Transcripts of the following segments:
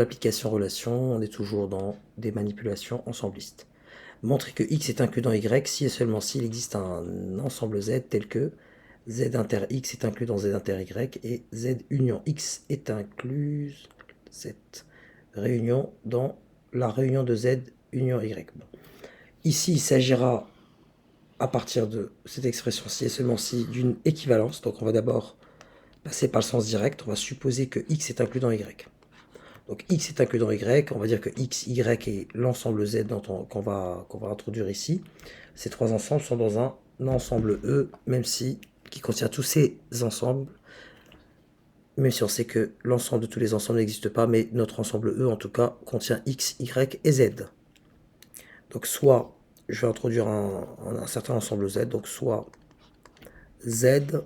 L'application relation, on est toujours dans des manipulations ensemblistes. Montrer que X est inclus dans Y si et seulement s'il existe un ensemble Z tel que Z inter X est inclus dans Z inter Y et Z union X est incluse cette réunion dans la réunion de Z union Y. Bon. Ici, il s'agira à partir de cette expression si et seulement si d'une équivalence. Donc on va d'abord passer par le sens direct. On va supposer que X est inclus dans Y. Donc X est inclus dans Y, on va dire que X, Y et l'ensemble Z qu'on va introduire ici. Ces trois ensembles sont dans un ensemble E, même si qui contient tous ces ensembles, même si on sait que l'ensemble de tous les ensembles n'existe pas, mais notre ensemble E en tout cas contient X, Y et Z. Donc soit je vais introduire un certain ensemble Z, donc soit Z,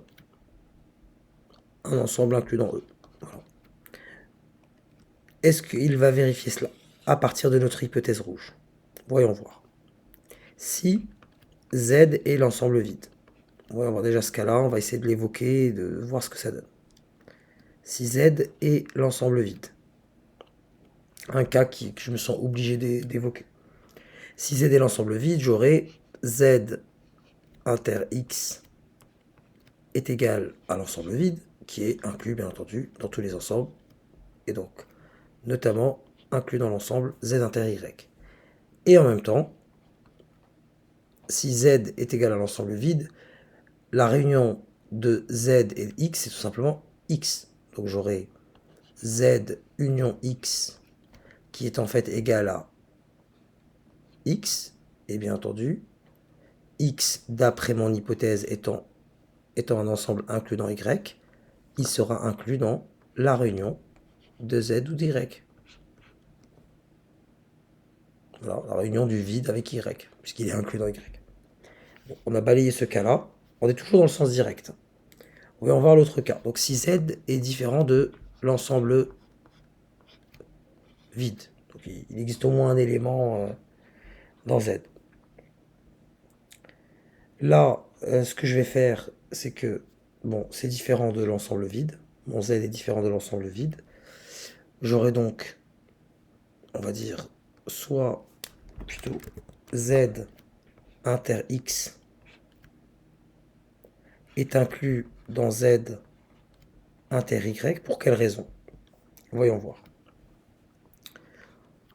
un ensemble inclus dans E. Voilà. Est-ce qu'il va vérifier cela à partir de notre hypothèse rouge? Voyons voir. Si Z est l'ensemble vide. On va voir déjà ce cas-là, on va essayer de l'évoquer et de voir ce que ça donne. Si Z est l'ensemble vide. Un cas que je me sens obligé d'évoquer. Si Z est l'ensemble vide, j'aurai Z inter X est égal à l'ensemble vide, qui est inclus bien entendu dans tous les ensembles, et donc notamment inclus dans l'ensemble Z inter Y. Et en même temps, si Z est égal à l'ensemble vide, la réunion de Z et X, c'est tout simplement X. Donc j'aurai Z union X qui est en fait égal à X, et bien entendu, X d'après mon hypothèse étant un ensemble inclus dans Y, il sera inclus dans la réunion de Z ou d'Y. Voilà, la réunion du vide avec Y, puisqu'il est inclus dans Y. Bon, on a balayé ce cas-là, on est toujours dans le sens direct. On va voir l'autre cas. Donc si Z est différent de l'ensemble vide, donc il existe au moins un élément dans Z. Là, ce que je vais faire, c'est que, bon, c'est différent de l'ensemble vide. Mon Z est différent de l'ensemble vide. J'aurai donc, on va dire, soit plutôt Z inter X est inclus dans Z inter Y. Pour quelle raison? Voyons voir.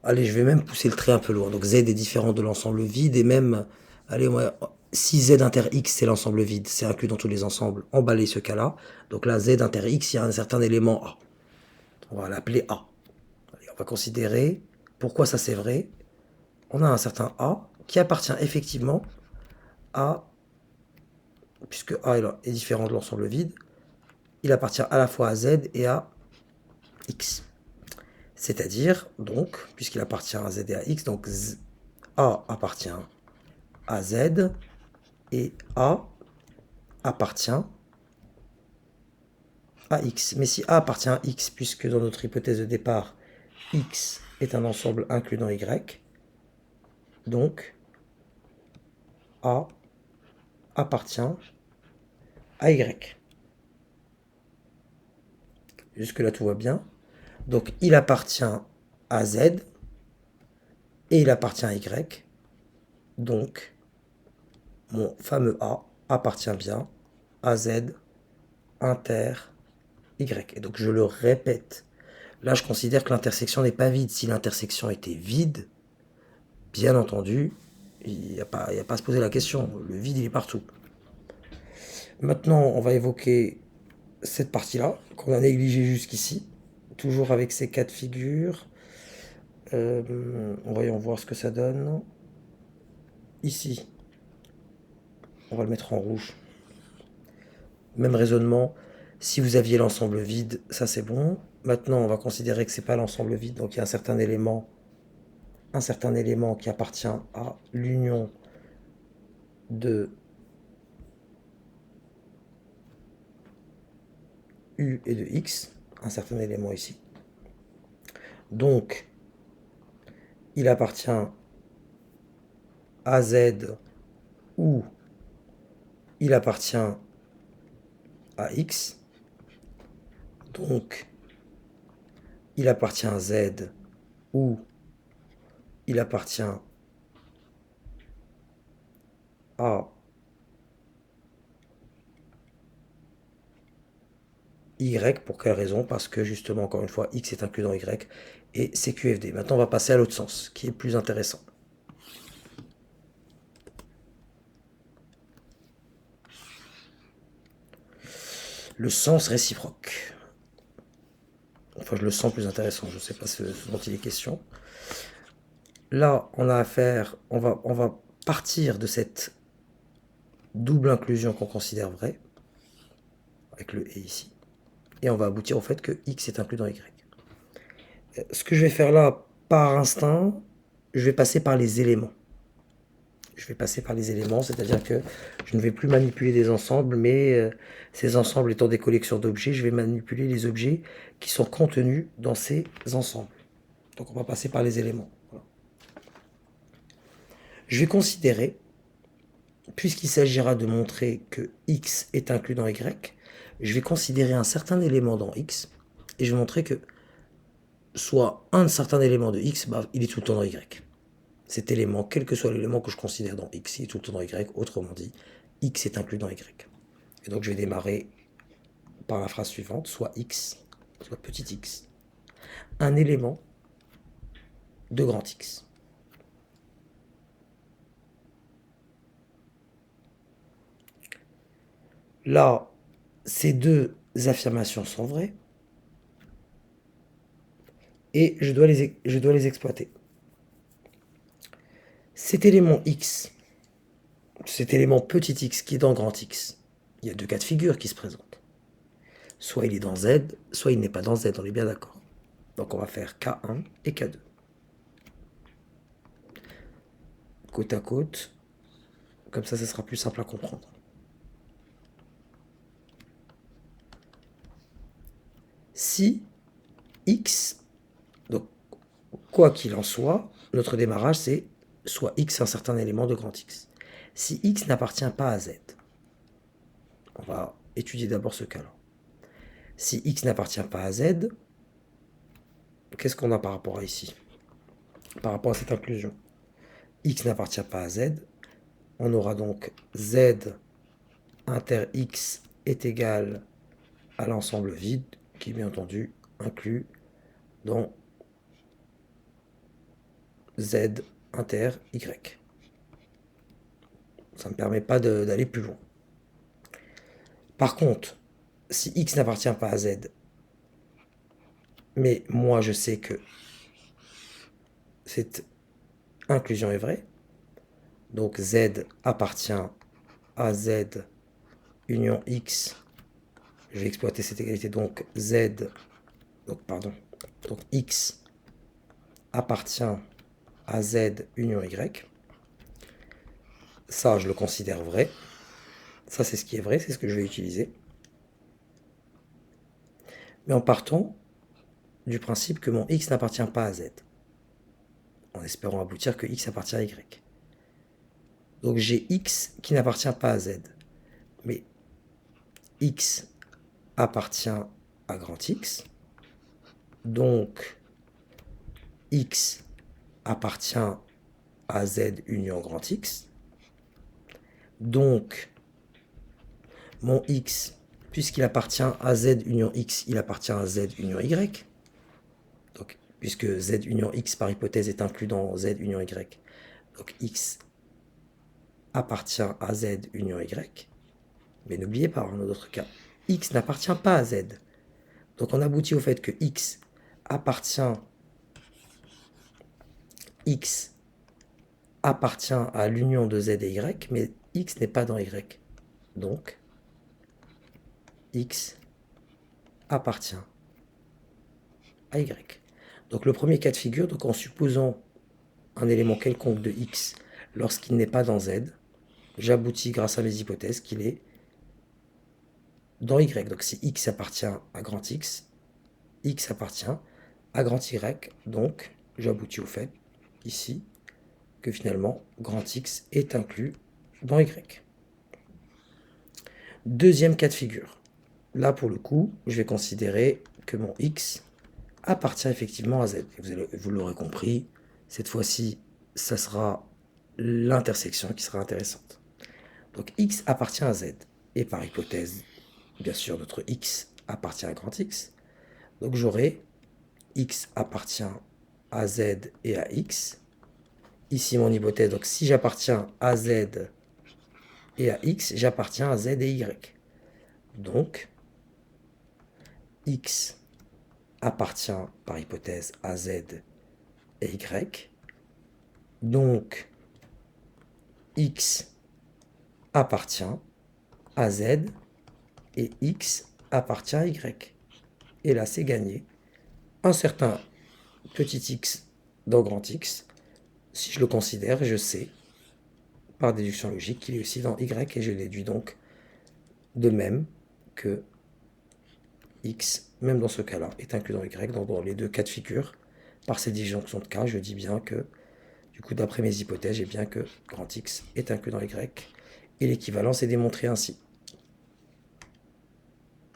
Allez, je vais même pousser le trait un peu loin. Donc Z est différent de l'ensemble vide et même, allez, si Z inter X c'est l'ensemble vide, c'est inclus dans tous les ensembles, emballer ce cas-là. Donc là, Z inter X, il y a un certain élément A. On va l'appeler A. Allez, on va considérer pourquoi ça c'est vrai. On a un certain A qui appartient effectivement à, puisque A est différent de l'ensemble vide, il appartient à la fois à Z et à X. C'est-à-dire, donc, puisqu'il appartient à Z et à X, donc A appartient à Z et A appartient à X. Mais si A appartient à X, puisque dans notre hypothèse de départ, X est un ensemble inclus dans Y, donc A appartient à Y. Jusque-là, tout va bien. Donc, il appartient à Z et il appartient à Y. Donc, mon fameux A appartient bien à Z inter Y. Et donc, je le répète. Là, je considère que l'intersection n'est pas vide. Si l'intersection était vide, bien entendu, il n'y a pas à se poser la question. Le vide, il est partout. Maintenant, on va évoquer cette partie-là, qu'on a négligée jusqu'ici. Toujours avec ces cas de figure. Voyons voir ce que ça donne. Ici, on va le mettre en rouge. Même raisonnement. Si vous aviez l'ensemble vide, ça c'est bon. Maintenant, on va considérer que c'est pas l'ensemble vide, donc il y a un certain élément qui appartient à l'union de U et de X, un certain élément ici. Donc, il appartient à Z ou il appartient à X. Donc, il appartient à Z ou il appartient à Y, pour quelle raison? Parce que justement, encore une fois, X est inclus dans Y et c'est QFD. Maintenant, on va passer à l'autre sens, qui est plus intéressant. Le sens réciproque. Enfin, je le sens plus intéressant, je ne sais pas ce dont il est question. Là, on a affaire, on va partir de cette double inclusion qu'on considère vraie, avec le « et » ici, et on va aboutir au fait que X est inclus dans Y. Ce que je vais faire là, par instinct, je vais passer par les éléments. Je vais passer par les éléments, c'est-à-dire que je ne vais plus manipuler des ensembles, mais ces ensembles étant des collections d'objets, je vais manipuler les objets qui sont contenus dans ces ensembles. Donc on va passer par les éléments. Voilà. Je vais considérer, puisqu'il s'agira de montrer que X est inclus dans Y, je vais considérer un certain élément dans X, et je vais montrer que soit un certain élément de X, bah, il est tout le temps dans Y. Cet élément, quel que soit l'élément que je considère dans X, il est tout le temps dans Y, autrement dit, X est inclus dans Y. Et donc je vais démarrer par la phrase suivante, soit X, soit petit x, un élément de grand X. Là, ces deux affirmations sont vraies, et je dois les exploiter. Cet élément X, cet élément petit x qui est dans grand X, il y a deux cas de figure qui se présentent. Soit il est dans Z, soit il n'est pas dans Z, on est bien d'accord. Donc on va faire K1 et K2. Côte à côte, comme ça sera plus simple à comprendre. Si X, donc quoi qu'il en soit, notre démarrage c'est soit X un certain élément de grand X. Si X n'appartient pas à Z, on va étudier d'abord ce cas-là. Si X n'appartient pas à Z, qu'est-ce qu'on a par rapport à ici? Par rapport à cette inclusion. X n'appartient pas à Z, on aura donc Z inter X est égal à l'ensemble vide, qui bien entendu inclus dans Z inter Y. Ça ne me permet pas d'aller plus loin. Par contre, si X n'appartient pas à Z, mais moi je sais que cette inclusion est vraie, donc Z appartient à Z union X, je vais exploiter cette égalité, donc donc X appartient à Z union Y. Ça, je le considère vrai. Ça, c'est ce qui est vrai, c'est ce que je vais utiliser. Mais en partant du principe que mon X n'appartient pas à Z, en espérant aboutir que X appartient à Y. Donc j'ai X qui n'appartient pas à Z. Mais X appartient à grand X. Donc X appartient à Z union grand X. Donc mon X, puisqu'il appartient à Z union X, il appartient à Z union Y. Donc, puisque Z union X par hypothèse est inclus dans Z union Y. Donc X appartient à Z union Y. Mais n'oubliez pas, dans notre cas, X n'appartient pas à Z. Donc on aboutit au fait que X appartient à l'union de Z et Y, mais X n'est pas dans Y. Donc, X appartient à Y. Donc le premier cas de figure, donc en supposant un élément quelconque de X lorsqu'il n'est pas dans Z, j'aboutis grâce à mes hypothèses qu'il est dans Y. Donc si X appartient à grand X, X appartient à grand Y. Donc j'aboutis au fait, ici, que finalement, grand X est inclus dans Y. Deuxième cas de figure. Là, pour le coup, je vais considérer que mon X appartient effectivement à Z. Vous l'aurez compris, cette fois-ci, ça sera l'intersection qui sera intéressante. Donc X appartient à Z. Et par hypothèse, bien sûr, notre X appartient à grand X. Donc j'aurai X appartient à Z et à X. Ici mon hypothèse, donc si j'appartiens à Z et à X, j'appartiens à Z et Y. Donc X appartient par hypothèse à Z et Y. Donc X appartient à Z et X appartient à Y. Et là, c'est gagné. Un certain petit x dans grand X, si je le considère, je sais, par déduction logique, qu'il est aussi dans Y, et je déduis donc de même que X, même dans ce cas-là, est inclus dans Y. Donc dans les deux cas de figure, par ces disjonctions de cas, je dis bien que, du coup, d'après mes hypothèses, j'ai bien que grand X est inclus dans Y, et l'équivalence est démontrée ainsi.